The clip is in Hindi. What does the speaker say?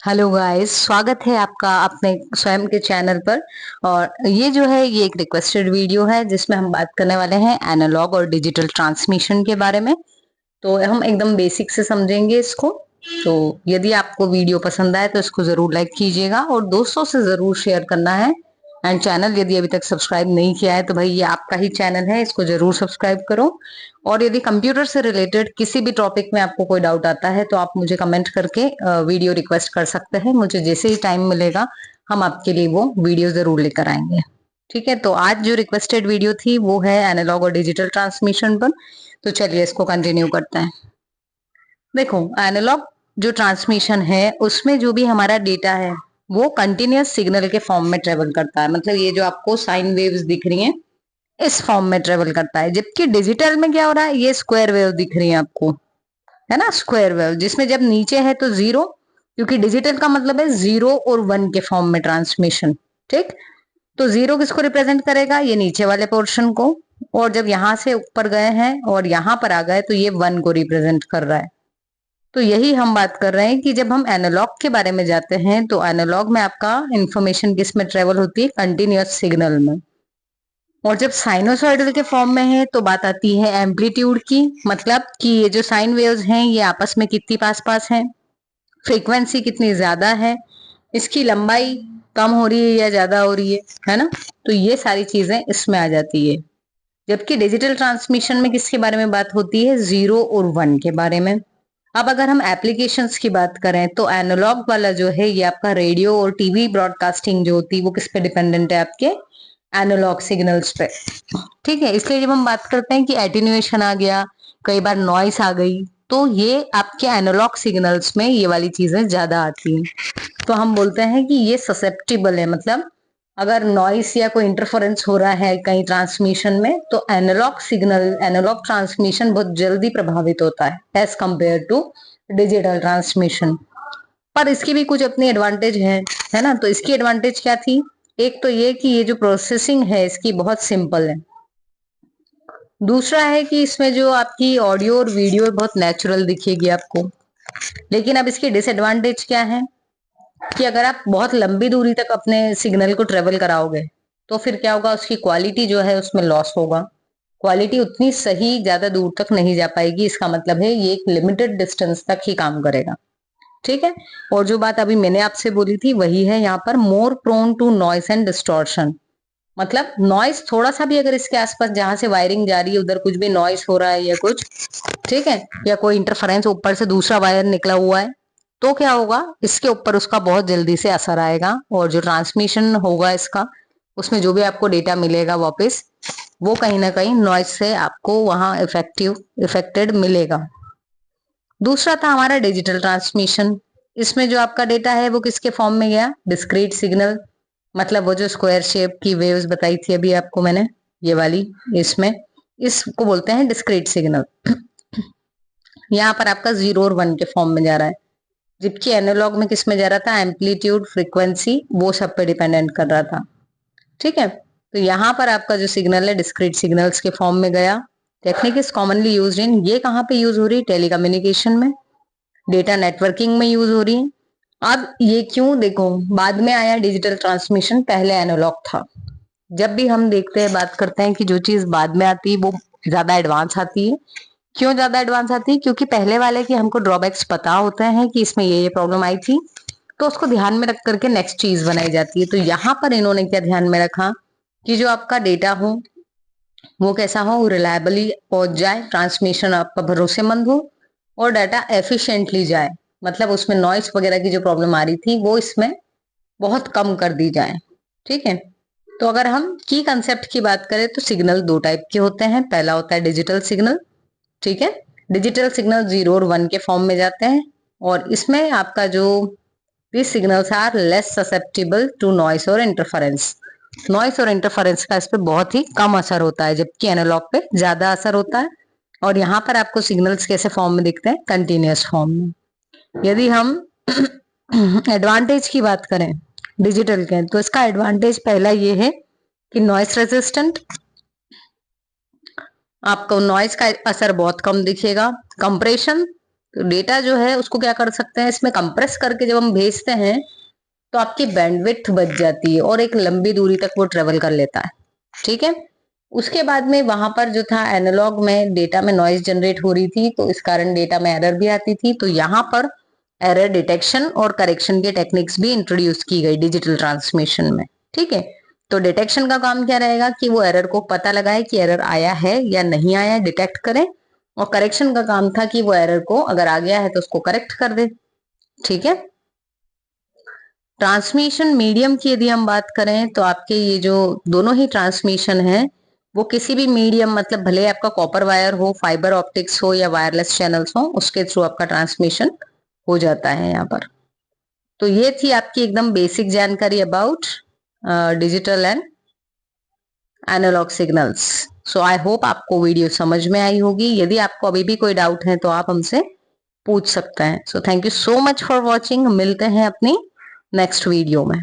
हेलो गाइस, स्वागत है आपका अपने स्वयं के चैनल पर। और ये एक रिक्वेस्टेड वीडियो है जिसमें हम बात करने वाले हैं एनालॉग और डिजिटल ट्रांसमिशन के बारे में। तो हम एकदम बेसिक से समझेंगे इसको। तो यदि आपको वीडियो पसंद आए तो इसको जरूर लाइक कीजिएगा और दोस्तों से जरूर शेयर करना है। एंड चैनल यदि अभी तक सब्सक्राइब नहीं किया है तो भाई ये आपका ही चैनल है, इसको जरूर सब्सक्राइब करो। और यदि कंप्यूटर से रिलेटेड किसी भी टॉपिक में आपको कोई डाउट आता है तो आप मुझे कमेंट करके वीडियो रिक्वेस्ट कर सकते हैं। मुझे जैसे ही टाइम मिलेगा हम आपके लिए वो वीडियो जरूर लेकर आएंगे। ठीक है, तो आज जो रिक्वेस्टेड वीडियो थी वो है एनालॉग और डिजिटल ट्रांसमिशन पर। तो चलिए इसको कंटिन्यू करते हैं। देखो, एनालॉग जो ट्रांसमिशन है उसमें जो भी हमारा डेटा है वो कंटिन्यूअस सिग्नल के फॉर्म में ट्रेवल करता है। मतलब ये जो आपको साइन वेव्स दिख रही हैं इस फॉर्म में ट्रेवल करता है। जबकि डिजिटल में क्या हो रहा है, ये स्क्वायर वेव दिख रही है आपको, है ना, स्क्वायर वेव, जिसमें जब नीचे है तो जीरो, क्योंकि डिजिटल का मतलब है जीरो और वन के फॉर्म में ट्रांसमिशन। ठीक, तो जीरो किसको रिप्रेजेंट करेगा, ये नीचे वाले पोर्शन को। और जब यहां से ऊपर गए हैं और यहां पर आ गए तो ये वन को रिप्रेजेंट कर रहा है। तो यही हम बात कर रहे हैं कि जब हम एनालॉग के बारे में जाते हैं तो एनालॉग में आपका इंफॉर्मेशन किस में ट्रेवल होती है, कंटिन्यूअस सिग्नल में। और जब साइनोसॉइडल के फॉर्म में है तो बात आती है एम्पलीट्यूड की। मतलब कि ये जो साइन वेव्स हैं ये आपस में कितनी पास पास हैं, फ्रीक्वेंसी कितनी ज्यादा है, इसकी लंबाई कम हो रही है या ज्यादा हो रही है ना। तो ये सारी चीजें इसमें आ जाती है। जबकि डिजिटल ट्रांसमिशन में किसके बारे में बात होती है, जीरो और वन के बारे में। अब अगर हम एप्लीकेशंस की बात करें तो एनालॉग वाला जो है ये आपका रेडियो और टीवी ब्रॉडकास्टिंग जो होती है वो किस पे डिपेंडेंट है, आपके एनालॉग सिग्नल्स पे। ठीक है, इसलिए जब हम बात करते हैं कि एटीन्यूएशन आ गया, कई बार नॉइस आ गई, तो ये आपके एनालॉग सिग्नल्स में ये वाली चीजें ज्यादा आती हैं। तो हम बोलते हैं कि ये ससेप्टिबल है। मतलब अगर नॉइस या कोई इंटरफेरेंस हो रहा है कहीं ट्रांसमिशन में तो एनालॉग सिग्नल, एनालॉग ट्रांसमिशन बहुत जल्दी प्रभावित होता है as compare to digital transmission. पर इसकी भी कुछ अपनी एडवांटेज है ना। तो इसकी एडवांटेज क्या थी, एक तो ये कि ये जो प्रोसेसिंग है इसकी बहुत सिंपल है। दूसरा है कि इसमें जो आपकी ऑडियो और वीडियो बहुत नेचुरल दिखेगी आपको। लेकिन अब इसकी डिसएडवांटेज क्या है कि अगर आप बहुत लंबी दूरी तक अपने सिग्नल को ट्रेवल कराओगे तो फिर क्या होगा, उसकी क्वालिटी जो है उसमें लॉस होगा। क्वालिटी उतनी सही ज्यादा दूर तक नहीं जा पाएगी। इसका मतलब है ये एक लिमिटेड डिस्टेंस तक ही काम करेगा। ठीक है, और जो बात अभी मैंने आपसे बोली थी वही है यहाँ पर, more prone to noise and distortion. मतलब नॉइस थोड़ा सा भी अगर इसके आसपास जहां से वायरिंग जा रही है उधर कुछ भी नॉइस हो रहा है या कुछ, ठीक है, या कोई इंटरफेरेंस ऊपर से दूसरा वायर निकला हुआ है, तो क्या होगा, इसके ऊपर उसका बहुत जल्दी से असर आएगा। और जो ट्रांसमिशन होगा इसका, उसमें जो भी आपको डेटा मिलेगा वापस, वो कहीं ना कहीं नॉइस से आपको वहां इफेक्टेड मिलेगा। दूसरा था हमारा डिजिटल ट्रांसमिशन। इसमें जो आपका डेटा है वो किसके फॉर्म में गया, डिस्क्रीट सिग्नल। मतलब वो जो स्क्वायर शेप की वेव्स बताई थी अभी आपको मैंने, ये वाली, इसमें इसको बोलते हैं डिस्क्रीट सिग्नल। यहाँ पर आपका जीरो और वन के फॉर्म में जा रहा है। जबकि एनालॉग में किस में जा रहा था, एम्पलीट्यूड, फ्रीक्वेंसी, वो सब पे डिपेंडेंट कर रहा था। ठीक है, तो यहाँ पर आपका जो सिग्नल है डिस्क्रीट सिग्नल्स के फॉर्म में गया। Technique is commonly used in, ये कहाँ पे यूज हो रही है, टेलीकम्युनिकेशन में, डेटा नेटवर्किंग में यूज हो रही है। अब ये क्यों, देखो बाद में आया डिजिटल ट्रांसमिशन, पहले एनालॉग था। जब भी हम देखते हैं, बात करते हैं कि जो चीज बाद में आती है वो ज्यादा एडवांस आती है। क्यों ज्यादा एडवांस आती है, क्योंकि पहले वाले के हमको ड्रॉबैक्स पता होते हैं कि इसमें ये प्रॉब्लम आई थी, तो उसको ध्यान में रख करके नेक्स्ट चीज बनाई जाती है। तो यहाँ पर इन्होंने क्या ध्यान में रखा कि जो आपका डेटा हो वो कैसा हो, रिलायबली पहुंच जाए, ट्रांसमिशन आपका भरोसेमंद हो और डाटा एफिशिएंटली जाए। मतलब उसमें नॉइस वगैरह की जो प्रॉब्लम आ रही थी वो इसमें बहुत कम कर दी जाए। ठीक है, तो अगर हम की कंसेप्ट की बात करें तो सिग्नल दो टाइप के होते हैं। पहला होता है डिजिटल सिग्नल। ठीक है, डिजिटल सिग्नल जीरो और वन के फॉर्म में जाते हैं और इसमें आपका जो these signals are less susceptible to noise और interference। नॉइस और इंटरफेरेंस का इस पे बहुत ही कम असर होता है, जबकि एनालॉग पे ज्यादा असर होता है। और यहाँ पर आपको सिग्नल्स कैसे फॉर्म में दिखते हैं, कंटिन्यूअस फॉर्म में। यदि हम एडवांटेज की बात करें डिजिटल के, तो इसका एडवांटेज पहला ये है कि नॉइस रेजिस्टेंट, आपको नॉइस का असर बहुत कम दिखेगा। कंप्रेशन, तो डेटा जो है उसको क्या कर सकते हैं, इसमें कंप्रेस करके जब हम भेजते हैं तो आपकी बैंडविड्थ बच जाती है और एक लंबी दूरी तक वो ट्रेवल कर लेता है। ठीक है, उसके बाद में वहां पर जो था एनालॉग में डेटा में नॉइज जनरेट हो रही थी, तो इस कारण डेटा में एरर भी आती थी। तो यहाँ पर एरर डिटेक्शन और करेक्शन के टेक्निक्स भी इंट्रोड्यूस की गई डिजिटल ट्रांसमिशन में। ठीक है, तो डिटेक्शन का काम क्या रहेगा कि वो एरर को पता लगाए कि एरर आया है या नहीं आया, डिटेक्ट करें। और करेक्शन का काम था कि वो एरर को अगर आ गया है तो उसको करेक्ट कर दे। ठीक है, ट्रांसमिशन मीडियम की यदि हम बात करें तो आपके ये जो दोनों ही ट्रांसमिशन है वो किसी भी मीडियम, मतलब भले आपका कॉपर वायर हो, फाइबर ऑप्टिक्स हो या वायरलेस चैनल्स हो, उसके थ्रू आपका ट्रांसमिशन हो जाता है यहाँ पर। तो ये थी आपकी एकदम बेसिक जानकारी about digital and analog signals. So I hope आपको वीडियो समझ में आई होगी। यदि आपको अभी भी कोई डाउट है तो आप हमसे पूछ सकते हैं। So thank you so much for watching. मिलते हैं अपनी नेक्स्ट वीडियो में।